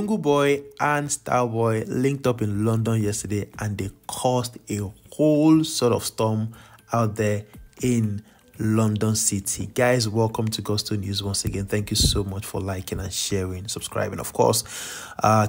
Lungu Boy and Starboy linked up in London yesterday, and they caused a whole sort of storm out there in London City. Guys, welcome to Gusto News once again. Thank you so much for liking and sharing, subscribing, of course,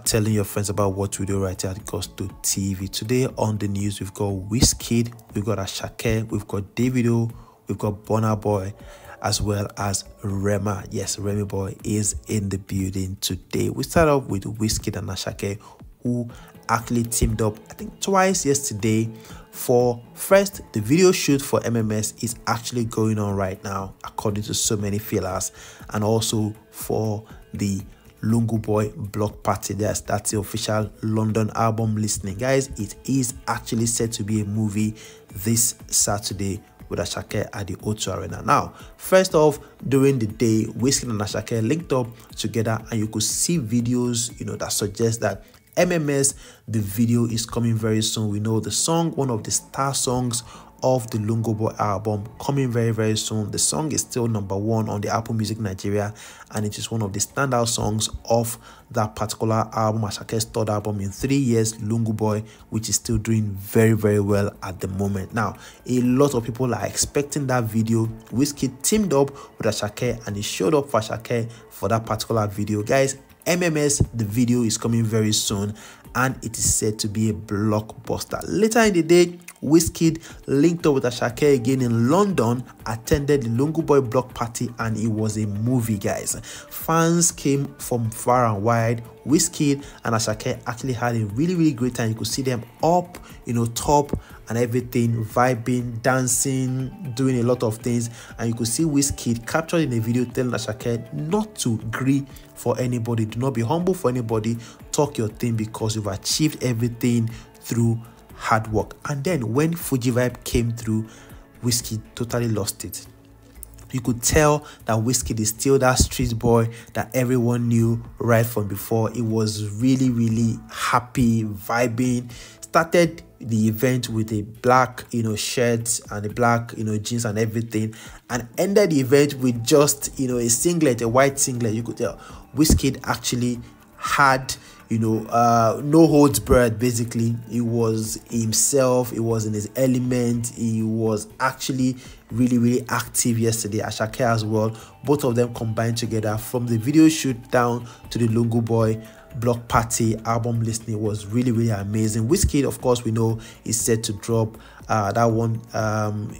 telling your friends about what we do right here at Gusto TV. Today on the news, we've got WIZKID, we've got Asake, we've got Davido, we've got Burna Boy, as well as Rema. Yes, Rema Boy is in the building today. We start off with WIZKID and Asake, who actually teamed up, I think, twice yesterday. For first, the video shoot for MMS is actually going on right now, according to so many feelers, and also for the Lungu Boy block party. That's the official London album listening. Guys, it is actually set to be a movie this Saturday with Asake at the O2 Arena. Now, first off, during the day, WIZKID and Asake linked up together, and you could see videos, that suggest that MMS, the video is coming very soon. We know the song, one of the star songs of the Lungu Boy album, coming very, very soon. The song is still #1 on the Apple Music Nigeria, and it is one of the standout songs of that particular album, Asake's third album in 3 years, Lungu Boy, which is still doing very, very well at the moment. Now, a lot of people are expecting that video. WIZKID teamed up with Asake, and he showed up for Asake for that particular video. Guys, MMS, the video is coming very soon, and it is said to be a blockbuster. Later in the day, WIZKID linked up with Asake again in London, attended the Lungu Boy block party, and it was a movie, guys. Fans came from far and wide. WIZKID and Asake actually had a really, really great time. You could see them up, top and everything, vibing, dancing, doing a lot of things. And you could see WIZKID captured in a video telling Asake not to agree for anybody. Do not be humble for anybody. Talk your thing, because you've achieved everything through hard work. And then when Fuji Vibe came through, WIZKID totally lost it. You could tell that WIZKID is still that street boy that everyone knew right from before. It was really, really happy, vibing. Started the event with a black, shirt and a black, jeans and everything, and ended the event with just, a singlet, a white singlet. You could tell WIZKID actually had, no holds barred. Basically, he was himself. He was in his element. He was actually really, really active yesterday. Asake as well. Both of them combined together, from the video shoot down to the Lungu Boy block party album listening, was really, really amazing. WIZKID, of course, we know is set to drop that one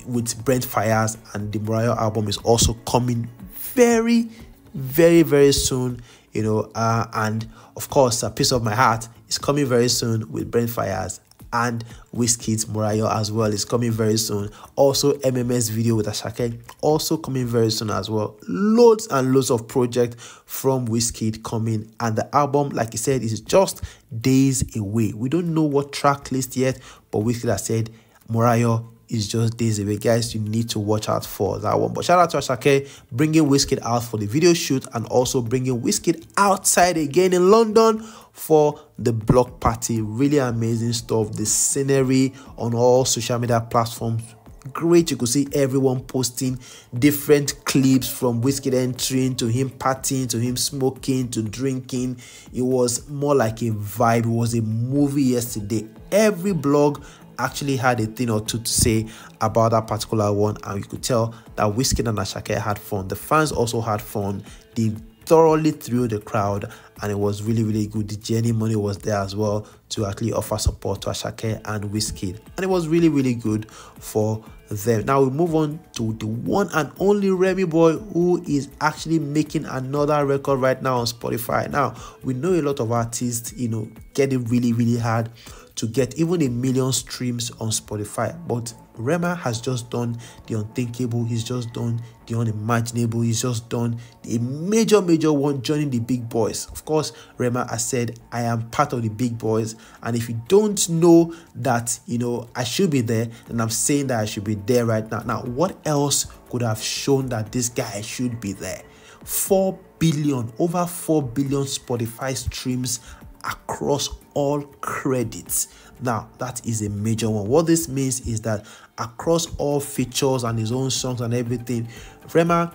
with Brent Fires, and the Mariah album is also coming very, very, very soon. And of course, A Piece of My Heart is coming very soon with Brent Fires, and WIZKID's Mariah as well is coming very soon. Also, MMS video with Asake also coming very soon as well. Loads and loads of projects from WIZKID coming, and the album, like I said, is just days away. We don't know what track list yet, but WIZKID has said Mariah is just days away. Guys, you need to watch out for that one. But shout out to Asake bringing WIZKID out for the video shoot, and also bringing WIZKID outside again in London for the block party. Really amazing stuff. The scenery on all social media platforms, great. You could see everyone posting different clips, from WIZKID entering to him partying to him smoking to drinking. It was more like a vibe. It was a movie yesterday. Every blog actually had a thing or two to say about that particular one, and you could tell that WIZKID and Asake had fun. The fans also had fun. They thoroughly threw the crowd, and it was really, really good. The Jenny Money was there as well to actually offer support to Asake and WIZKID, and it was really, really good for them. Now we move on to the one and only Rema Boy, who is actually making another record right now on Spotify. Now, we know a lot of artists, get it really, really hard to get even 1 million streams on Spotify, but Rema has just done the unthinkable. He's just done the unimaginable. He's just done a major one, joining the big boys. Of course, Rema has said, I am part of the big boys, and if you don't know that, I should be there, then I'm saying that I should be there right now. Now, what else could have shown that this guy should be there? 4 billion, over 4 billion Spotify streams across all credits. Now, that is a major one. What this means is that across all features and his own songs and everything, Rema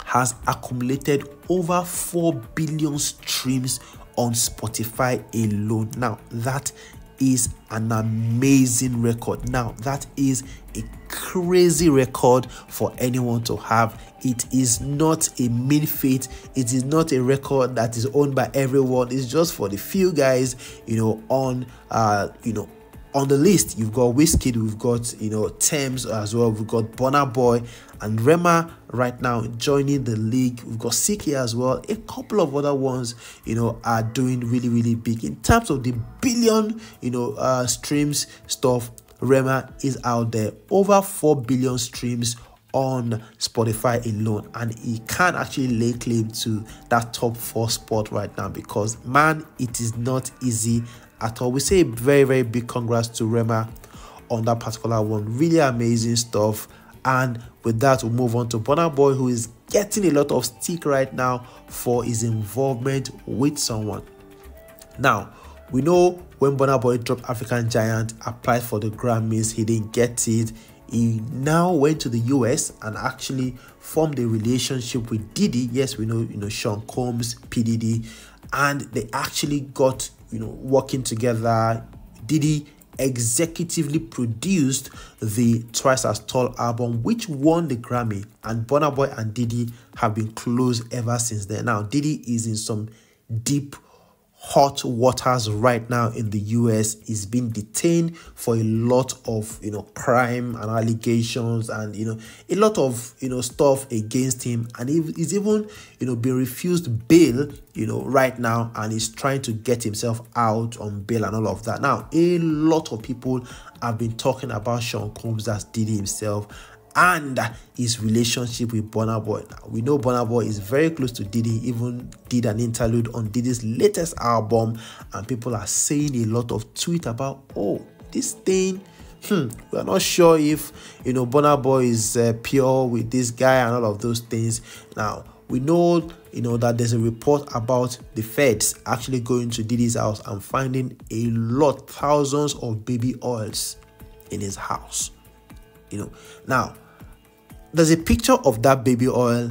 has accumulated over 4 billion streams on Spotify alone. Now, that is an amazing record. Now, that is a crazy record for anyone to have. It is not a mean feat. It is not a record that is owned by everyone. It's just for the few guys, on the list. You've got WIZKID, we've got Thames as well, we've got Burna Boy and Rema right now joining the league. We've got Asake as well. A couple of other ones are doing really, really big in terms of the billion streams stuff. Rema is out there, over 4 billion streams on Spotify alone, and he can actually lay claim to that top 4 spot right now, because man, it is not easy at all. We say a very, very big congrats to Rema on that particular one. Really amazing stuff. And with that, we'll move on to Burna Boy, who is getting a lot of stick right now for his involvement with someone. Now, we know when Burna Boy dropped African Giant, applied for the Grammys, he didn't get it. He now went to the US and actually formed a relationship with Diddy. Yes, we know, Sean Combs, P. Diddy, and they actually got, working together. Diddy executively produced the Twice as Tall album, which won the Grammy, and Burna Boy and Diddy have been close ever since then. Now, Diddy is in some deep hot waters right now in the US. He's been detained for a lot of crime and allegations, and a lot of stuff against him, and he's even been refused bail right now, and he's trying to get himself out on bail and all of that. Now, a lot of people have been talking about Sean Combs, that's Diddy himself, and his relationship with Burna Boy. Now, we know Burna Boy is very close to Diddy, even did an interlude on Diddy's latest album, and people are saying a lot of tweets about, this thing, we're not sure if Burna Boy is pure with this guy and all of those things. Now, we know that there's a report about the feds actually going to Diddy's house and finding thousands of baby oils in his house. Now, there's a picture of that baby oil,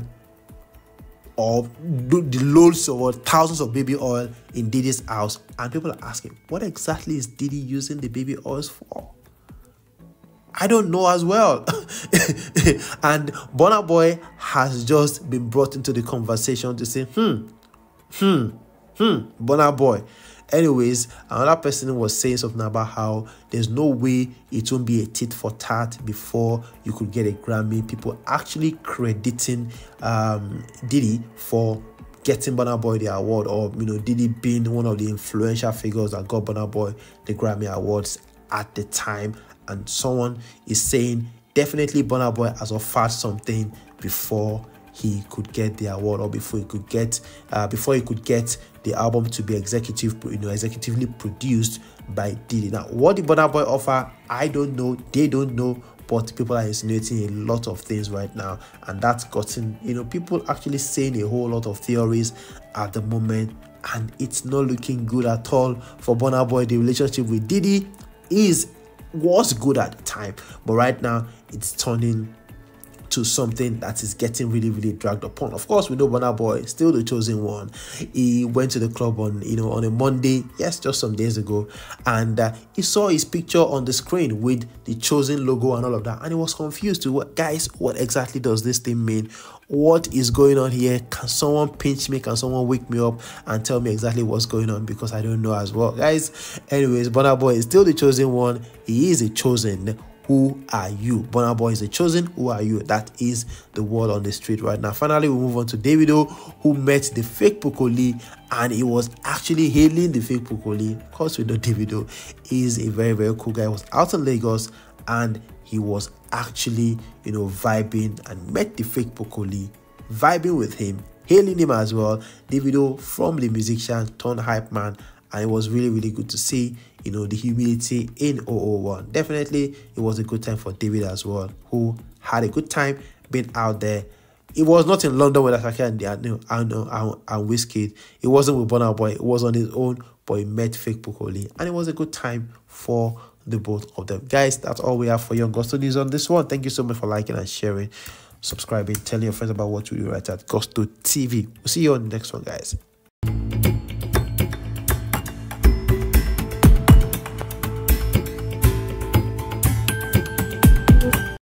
or the loads or thousands of baby oil in Diddy's house, and people are asking, what exactly is Diddy using the baby oils for? I don't know as well. And Burna Boy has just been brought into the conversation to say, Burna Boy. Anyways, another person was saying something about how there's no way it won't be a tit for tat before you could get a Grammy. People actually crediting Diddy for getting Burna Boy the award, or Diddy being one of the influential figures that got Burna Boy the Grammy Awards at the time. And someone is saying definitely Burna Boy has offered something before he could get the award, or before he could get the album to be executively produced by Diddy. Now, what did Burna Boy offer? I don't know. They don't know. But people are insinuating a lot of things right now, and that's gotten people actually saying a whole lot of theories at the moment, and it's not looking good at all for Burna Boy. The relationship with Diddy was good at the time, but right now it's turning to something that is getting really, really dragged upon. Of course, we know Burna Boy still the chosen one. He went to the club on a Monday, yes, just some days ago, and he saw his picture on the screen with the chosen logo and all of that, and he was confused to what exactly does this thing mean? What is going on here? Can someone pinch me? Can someone wake me up and tell me exactly what's going on? Because I don't know as well, guys. Anyways, Burna Boy is still the chosen one. He is a chosen. Who are you? Burna Boy is a chosen. Who are you? That is the word on the street right now. Finally, we move on to Davido, who met the fake Pukoli, and he was actually hailing the fake Pukoli. Of course, we know Davido is a very, very cool guy. He was out in Lagos, and he was actually, vibing, and met the fake Pukoli, vibing with him, hailing him as well. Davido, from the musician turned hype man, and it was really, really good to see, the humility in 001. Definitely, it was a good time for David as well, who had a good time being out there. It was not in London with Asake and WIZKID. It wasn't with Burna Boy. It was on his own, but he met fake Pukoli, and it was a good time for the both of them. Guys, that's all we have for you on Gusto News on this one. Thank you so much for liking and sharing, subscribing, telling your friends about what we do right at Gusto TV. We'll see you on the next one, guys.